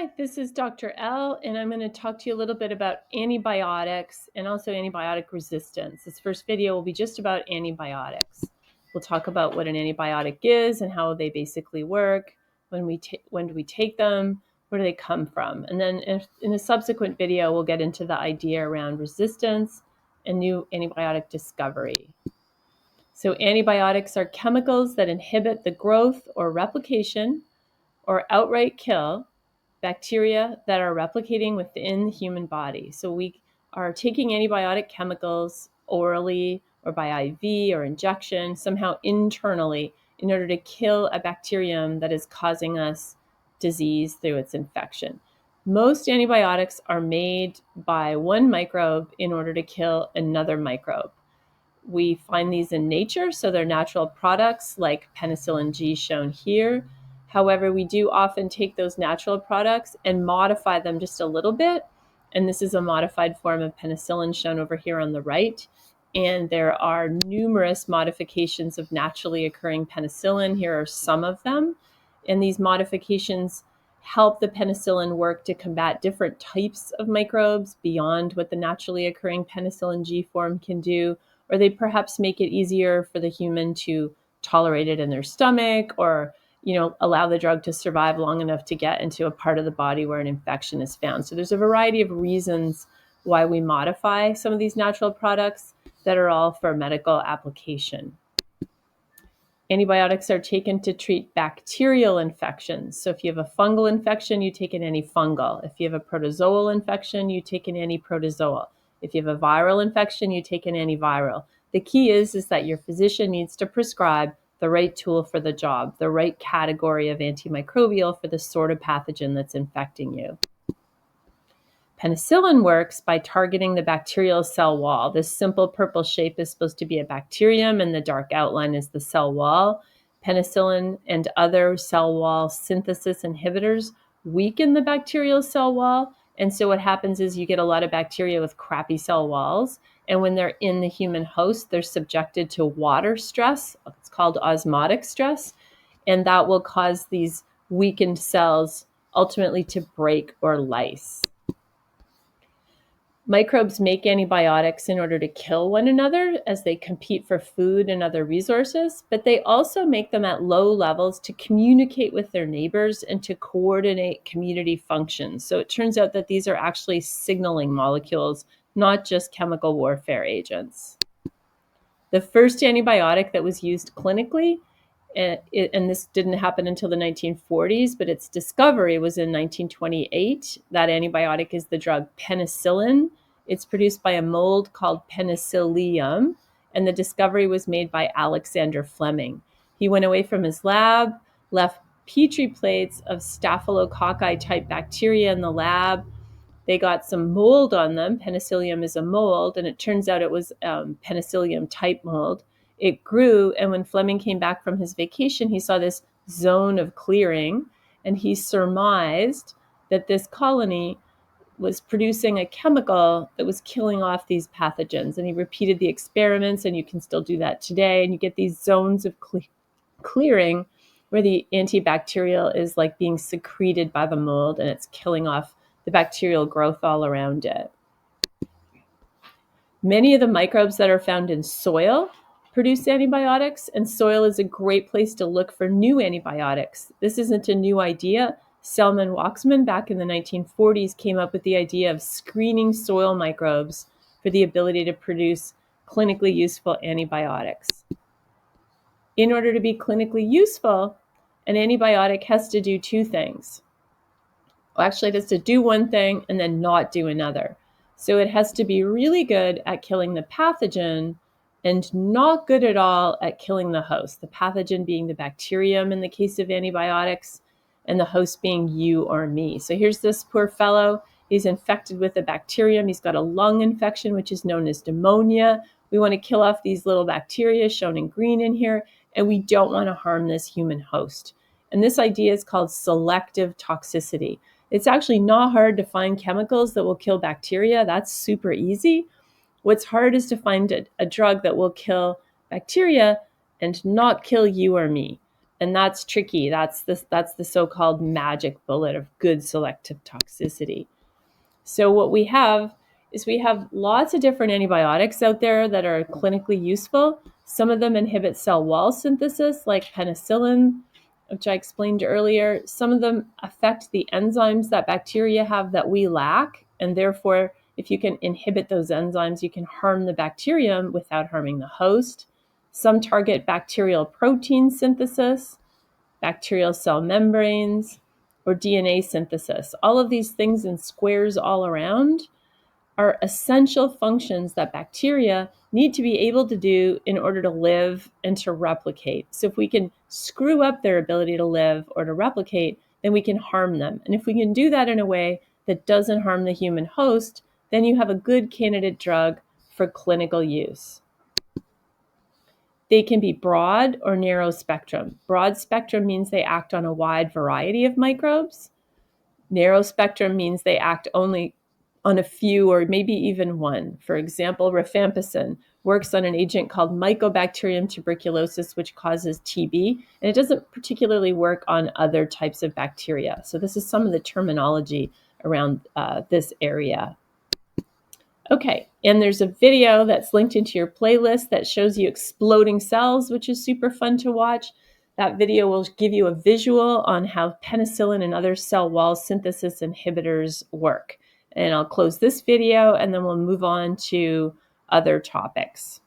Hi, this is Dr. L, and I'm going to talk to you a little bit about antibiotics and also antibiotic resistance. This first video will be just about antibiotics. We'll talk about what an antibiotic is and how they basically work, when do we take them, where do they come from. And then in a subsequent video, we'll get into the idea around resistance and new antibiotic discovery. So antibiotics are chemicals that inhibit the growth or replication or outright kill bacteria that are replicating within the human body. So we are taking antibiotic chemicals orally or by IV or injection, somehow internally, in order to kill a bacterium that is causing us disease through its infection. Most antibiotics are made by one microbe in order to kill another microbe. We find these in nature, so they're natural products like penicillin G shown here. However, we do often take those natural products and modify them just a little bit. And this is a modified form of penicillin shown over here on the right. And there are numerous modifications of naturally occurring penicillin. Here are some of them. And these modifications help the penicillin work to combat different types of microbes beyond what the naturally occurring penicillin G form can do, or they perhaps make it easier for the human to tolerate it in their stomach, or allow the drug to survive long enough to get into a part of the body where an infection is found. So there's a variety of reasons why we modify some of these natural products that are all for medical application. Antibiotics are taken to treat bacterial infections. So if you have a fungal infection, you take an antifungal. If you have a protozoal infection, you take an antiprotozoal. If you have a viral infection, you take an antiviral. The key is that your physician needs to prescribe the right tool for the job, the right category of antimicrobial for the sort of pathogen that's infecting you. Penicillin works by targeting the bacterial cell wall. This simple purple shape is supposed to be a bacterium, and the dark outline is the cell wall. Penicillin and other cell wall synthesis inhibitors weaken the bacterial cell wall. And so what happens is you get a lot of bacteria with crappy cell walls. And when they're in the human host, they're subjected to water stress. It's called osmotic stress. And that will cause these weakened cells ultimately to break or lyse. Microbes make antibiotics in order to kill one another as they compete for food and other resources, but they also make them at low levels to communicate with their neighbors and to coordinate community functions. So it turns out that these are actually signaling molecules, not just chemical warfare agents. The first antibiotic that was used clinically, and this didn't happen until the 1940s, but its discovery was in 1928. That antibiotic is the drug penicillin. It's produced by a mold called penicillium, and the discovery was made by Alexander Fleming. He went away from his lab, left petri plates of staphylococci type bacteria in the lab. They got some mold on them. Penicillium is a mold, and it turns out it was penicillium type mold. It grew, and when Fleming came back from his vacation, he saw this zone of clearing, and he surmised that this colony was producing a chemical that was killing off these pathogens. And he repeated the experiments, and you can still do that today, and you get these zones of clearing where the antibacterial is like being secreted by the mold, and it's killing off the bacterial growth all around it. Many of the microbes that are found in soil produce antibiotics, and soil is a great place to look for new antibiotics. This isn't a new idea. Selman Waksman back in the 1940s came up with the idea of screening soil microbes for the ability to produce clinically useful antibiotics. In order to be clinically useful, an antibiotic has to do two things. Well, actually, it has to do one thing and then not do another. So it has to be really good at killing the pathogen and not good at all at killing the host, the pathogen being the bacterium in the case of antibiotics, and the host being you or me. So here's this poor fellow. He's infected with a bacterium. He's got a lung infection, which is known as pneumonia. We want to kill off these little bacteria shown in green in here, and we don't want to harm this human host. And this idea is called selective toxicity. It's actually not hard to find chemicals that will kill bacteria. That's super easy. What's hard is to find a drug that will kill bacteria and not kill you or me. And that's tricky. That's the so-called magic bullet of good selective toxicity. So what we have is we have lots of different antibiotics out there that are clinically useful. Some of them inhibit cell wall synthesis, like penicillin, which I explained earlier. Some of them affect the enzymes that bacteria have that we lack, and therefore, if you can inhibit those enzymes, you can harm the bacterium without harming the host. Some target bacterial protein synthesis, bacterial cell membranes, or DNA synthesis. All of these things in squares all around are essential functions that bacteria need to be able to do in order to live and to replicate. So if we can screw up their ability to live or to replicate, then we can harm them. And if we can do that in a way that doesn't harm the human host, then you have a good candidate drug for clinical use. They can be broad or narrow spectrum. Broad spectrum means they act on a wide variety of microbes. Narrow spectrum means they act only on a few or maybe even one. For example, rifampicin works on an agent called Mycobacterium tuberculosis, which causes TB, and it doesn't particularly work on other types of bacteria. So this is some of the terminology around this area. Okay, and there's a video that's linked into your playlist that shows you exploding cells, which is super fun to watch. That video will give you a visual on how penicillin and other cell wall synthesis inhibitors work. And I'll close this video and then we'll move on to other topics.